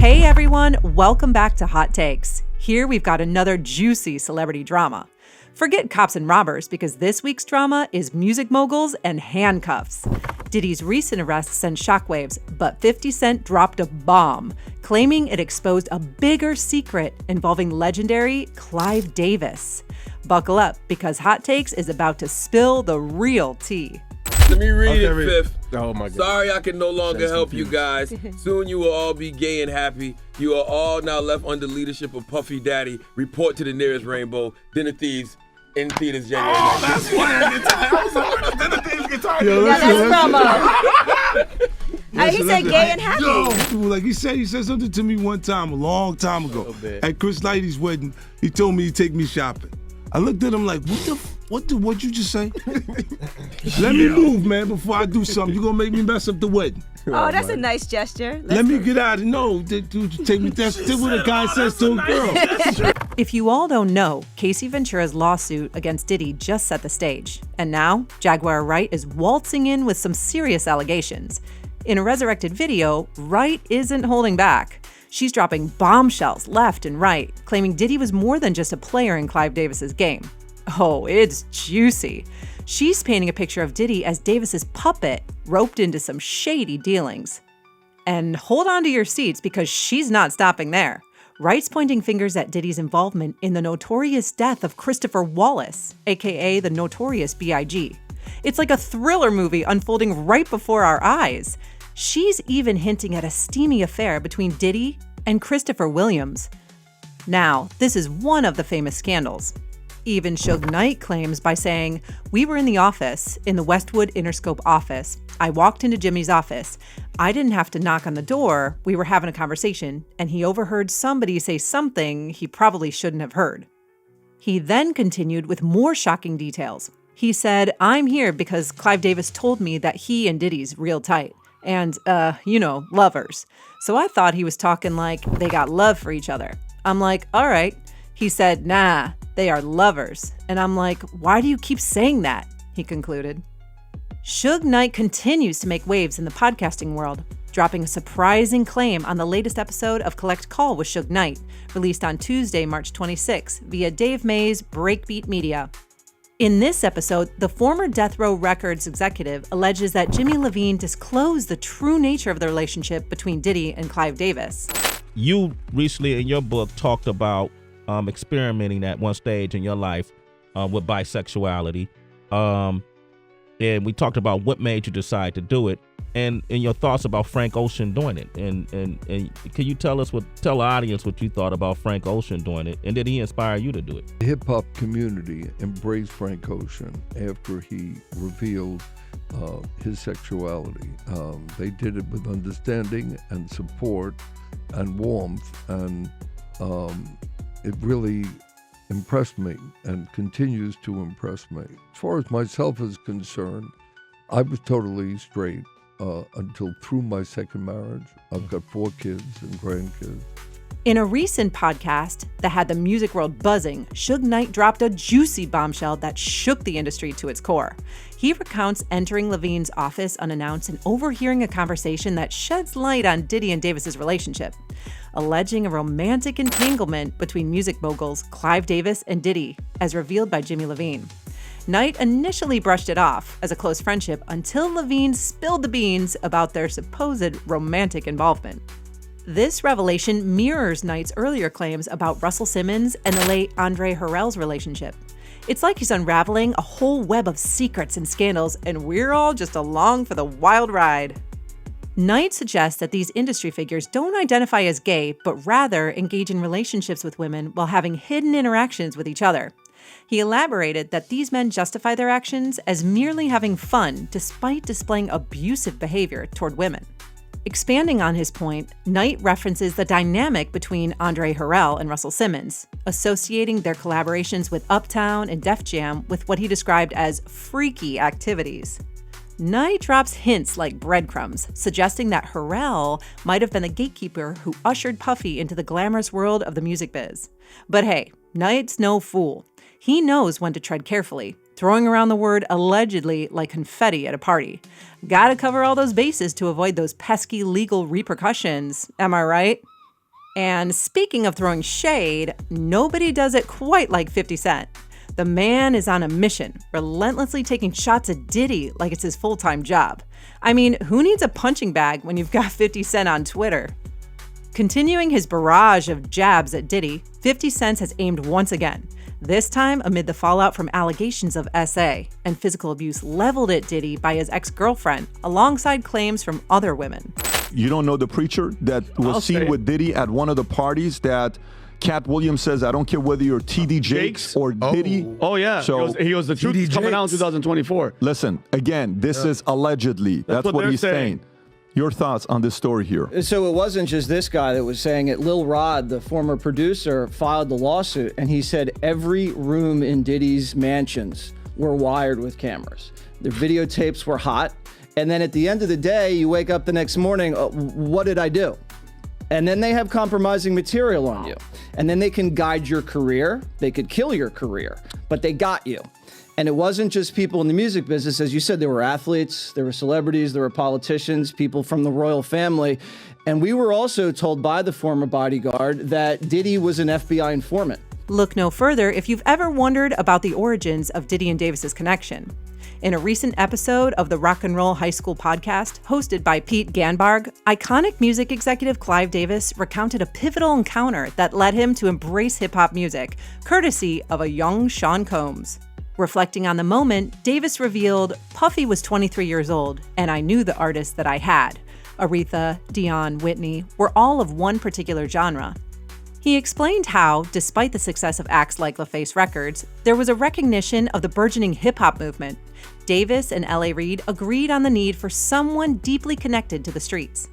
Hey everyone, welcome back to Hot Takes. Here we've got another juicy celebrity drama. Forget cops and robbers because this week's drama is music moguls and handcuffs. Diddy's recent arrest sent shockwaves, but 50 Cent dropped a bomb, claiming it exposed a bigger secret involving legendary Clive Davis. Buckle up because Hot Takes is about to spill the real tea. Let me read it, Fifth. Oh my God. Sorry I can no longer help you guys. Soon you will all be gay and happy. You are all now left under leadership of Puffy Daddy. Report to the nearest rainbow. Dinner Thieves in theaters January 19th. That's why I get tired. I was like, where the Dinner Thieves get tired? Yeah, that's promo. He said gay and happy. Yo, like he said something to me one time, a long time ago. At Chris Lighty's wedding, he told me he'd take me shopping. I looked at him like, what'd you just say? Let me move, man, before I do something. You're gonna make me mess up the wedding. Oh, that's a nice gesture. Let me get out of dude, take me. That's what a guy says to a girl. If you all don't know, Casey Ventura's lawsuit against Diddy just set the stage. And now, Jaguar Wright is waltzing in with some serious allegations. In a resurrected video, Wright isn't holding back. She's dropping bombshells left and right, claiming Diddy was more than just a player in Clive Davis's game. Oh, it's juicy. She's painting a picture of Diddy as Davis's puppet, roped into some shady dealings. And hold on to your seats because she's not stopping there. Wright's pointing fingers at Diddy's involvement in the notorious death of Christopher Wallace, aka the Notorious B.I.G. It's like a thriller movie unfolding right before our eyes. She's even hinting at a steamy affair between Diddy and Christopher Williams. Now, this is one of the famous scandals. Even Suge Knight claims by saying, "We were in the office, in the Westwood Interscope office. I walked into Jimmy's office. I didn't have to knock on the door. We were having a conversation, and he overheard somebody say something he probably shouldn't have heard." He then continued with more shocking details. He said, "I'm here because Clive Davis told me that he and Diddy's real tight. And, lovers. So I thought he was talking like they got love for each other. I'm like, all right." He said, "Nah, they are lovers." And I'm like, "Why do you keep saying that?" He concluded. Suge Knight continues to make waves in the podcasting world, dropping a surprising claim on the latest episode of Collect Call with Suge Knight, released on Tuesday, March 26, via Dave May's Breakbeat Media. In this episode, the former Death Row Records executive alleges that Jimmy Iovine disclosed the true nature of the relationship between Diddy and Clive Davis. You recently in your book talked about experimenting at one stage in your life with bisexuality. And we talked about what made you decide to do it and your thoughts about Frank Ocean doing it. And can you tell the audience what you thought about Frank Ocean doing it? And did he inspire you to do it? The hip-hop community embraced Frank Ocean after he revealed his sexuality. They did it with understanding and support and warmth, and it really impressed me and continues to impress me. As far as myself is concerned, I was totally straight until through my second marriage. I've got 4 kids and grandkids. In a recent podcast that had the music world buzzing, Suge Knight dropped a juicy bombshell that shook the industry to its core. He recounts entering Levine's office unannounced and overhearing a conversation that sheds light on Diddy and Davis's relationship, alleging a romantic entanglement between music moguls Clive Davis and Diddy, as revealed by Jimmy Iovine. Knight initially brushed it off as a close friendship until Levine spilled the beans about their supposed romantic involvement. This revelation mirrors Knight's earlier claims about Russell Simmons and the late Andre Harrell's relationship. It's like he's unraveling a whole web of secrets and scandals, and we're all just along for the wild ride. Knight suggests that these industry figures don't identify as gay, but rather engage in relationships with women while having hidden interactions with each other. He elaborated that these men justify their actions as merely having fun despite displaying abusive behavior toward women. Expanding on his point, Knight references the dynamic between Andre Harrell and Russell Simmons, associating their collaborations with Uptown and Def Jam with what he described as freaky activities. Knight drops hints like breadcrumbs, suggesting that Harrell might have been the gatekeeper who ushered Puffy into the glamorous world of the music biz. But hey, Knight's no fool. He knows when to tread carefully, throwing around the word allegedly like confetti at a party. Gotta cover all those bases to avoid those pesky legal repercussions, am I right? And speaking of throwing shade, nobody does it quite like 50 Cent. The man is on a mission, relentlessly taking shots at Diddy like it's his full-time job. I mean, who needs a punching bag when you've got 50 Cent on Twitter? Continuing his barrage of jabs at Diddy, 50 Cent has aimed once again, this time amid the fallout from allegations of SA and physical abuse leveled at Diddy by his ex-girlfriend, alongside claims from other women. You don't know the preacher that was seen with Diddy at one of the parties that Cat Williams says, I don't care whether you're TD Jakes or Diddy. Oh, yeah. So he was the truth TD coming out in Jakes. 2024. Listen, again, this is allegedly. That's what they're he's saying. Your thoughts on this story here? So it wasn't just this guy that was saying it. Lil Rod, the former producer, filed the lawsuit, and he said every room in Diddy's mansions were wired with cameras. Their videotapes were hot. And then at the end of the day, you wake up the next morning, what did I do? And then they have compromising material on you. And then they can guide your career. They could kill your career, but they got you. And it wasn't just people in the music business. As you said, there were athletes, there were celebrities, there were politicians, people from the royal family. And we were also told by the former bodyguard that Diddy was an FBI informant. Look no further if you've ever wondered about the origins of Diddy and Davis's connection. In a recent episode of the Rock and Roll High School podcast, hosted by Pete Ganbarg, iconic music executive Clive Davis recounted a pivotal encounter that led him to embrace hip-hop music, courtesy of a young Sean Combs. Reflecting on the moment, Davis revealed, Puffy was 23 years old, and I knew the artists that I had. Aretha, Dionne, Whitney were all of one particular genre. He explained how, despite the success of acts like LaFace Records, there was a recognition of the burgeoning hip-hop movement. Davis and L.A. Reid agreed on the need for someone deeply connected to the streets.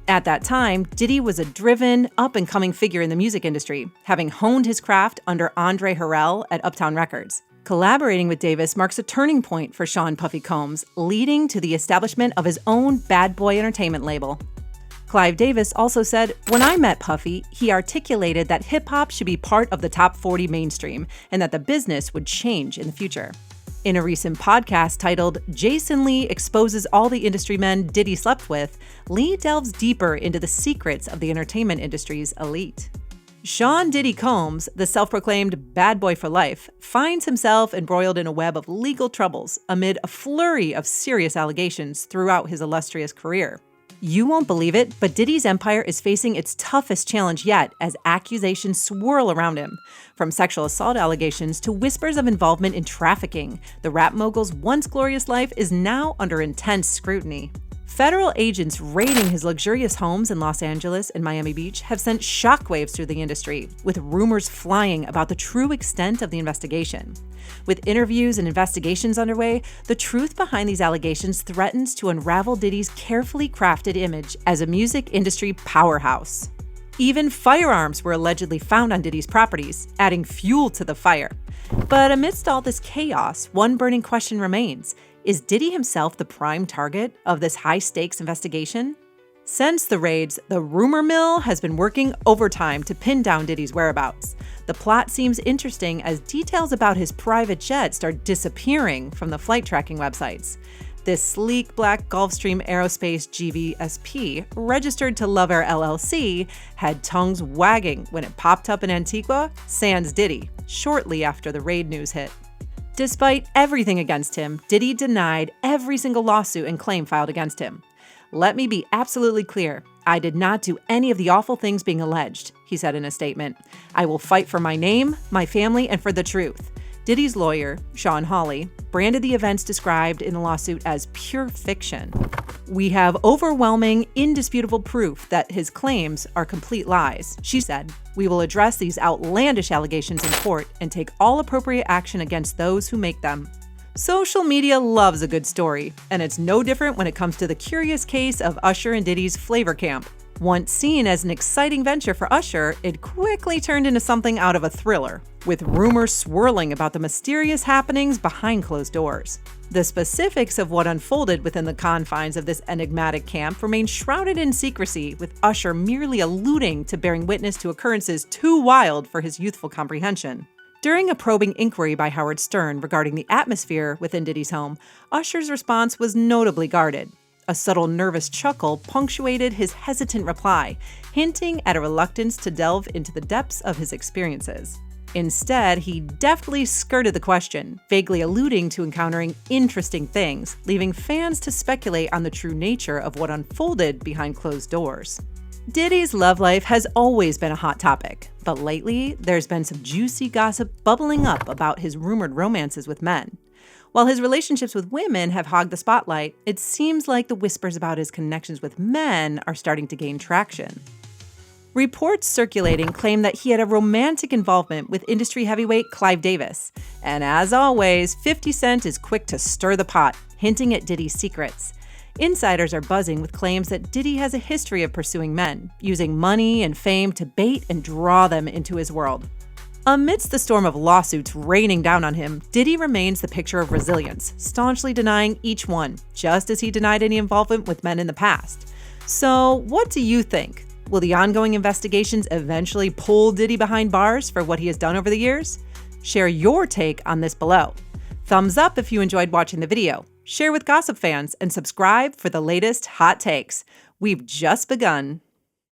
At that time, Diddy was a driven, up-and-coming figure in the music industry, having honed his craft under Andre Harrell at Uptown Records. Collaborating with Davis marks a turning point for Sean Puffy Combs, leading to the establishment of his own Bad Boy Entertainment label. Clive Davis also said, when I met Puffy, he articulated that hip-hop should be part of the top 40 mainstream and that the business would change in the future. In a recent podcast titled Jason Lee Exposes All the Industry Men Diddy Slept With, Lee delves deeper into the secrets of the entertainment industry's elite. Sean Diddy Combs, the self-proclaimed bad boy for life, finds himself embroiled in a web of legal troubles amid a flurry of serious allegations throughout his illustrious career. You won't believe it, but Diddy's empire is facing its toughest challenge yet as accusations swirl around him. From sexual assault allegations to whispers of involvement in trafficking, the rap mogul's once glorious life is now under intense scrutiny. Federal agents raiding his luxurious homes in Los Angeles and Miami Beach have sent shockwaves through the industry, with rumors flying about the true extent of the investigation. With interviews and investigations underway, the truth behind these allegations threatens to unravel Diddy's carefully crafted image as a music industry powerhouse. Even firearms were allegedly found on Diddy's properties, adding fuel to the fire. But amidst all this chaos, one burning question remains. Is Diddy himself the prime target of this high-stakes investigation? Since the raids, the rumor mill has been working overtime to pin down Diddy's whereabouts. The plot seems interesting as details about his private jet start disappearing from the flight tracking websites. This sleek black Gulfstream Aerospace GVSP, registered to Love Air LLC, had tongues wagging when it popped up in Antigua, sans Diddy, shortly after the raid news hit. Despite everything against him, Diddy denied every single lawsuit and claim filed against him. Let me be absolutely clear. I did not do any of the awful things being alleged, he said in a statement. I will fight for my name, my family, and for the truth. Diddy's lawyer, Sean Hawley, branded the events described in the lawsuit as pure fiction. We have overwhelming, indisputable proof that his claims are complete lies, she said. We will address these outlandish allegations in court and take all appropriate action against those who make them. Social media loves a good story, and it's no different when it comes to the curious case of Usher and Diddy's Flavor Camp. Once seen as an exciting venture for Usher, it quickly turned into something out of a thriller, with rumors swirling about the mysterious happenings behind closed doors. The specifics of what unfolded within the confines of this enigmatic camp remain shrouded in secrecy, with Usher merely alluding to bearing witness to occurrences too wild for his youthful comprehension. During a probing inquiry by Howard Stern regarding the atmosphere within Diddy's home, Usher's response was notably guarded. A subtle nervous chuckle punctuated his hesitant reply, hinting at a reluctance to delve into the depths of his experiences. Instead, he deftly skirted the question, vaguely alluding to encountering interesting things, leaving fans to speculate on the true nature of what unfolded behind closed doors. Diddy's love life has always been a hot topic, but lately there's been some juicy gossip bubbling up about his rumored romances with men. While his relationships with women have hogged the spotlight, it seems like the whispers about his connections with men are starting to gain traction. Reports circulating claim that he had a romantic involvement with industry heavyweight Clive Davis. And as always, 50 Cent is quick to stir the pot, hinting at Diddy's secrets. Insiders are buzzing with claims that Diddy has a history of pursuing men, using money and fame to bait and draw them into his world. Amidst the storm of lawsuits raining down on him, Diddy remains the picture of resilience, staunchly denying each one, just as he denied any involvement with men in the past. So, what do you think? Will the ongoing investigations eventually pull Diddy behind bars for what he has done over the years? Share your take on this below. Thumbs up if you enjoyed watching the video, share with gossip fans, and subscribe for the latest hot takes. We've just begun.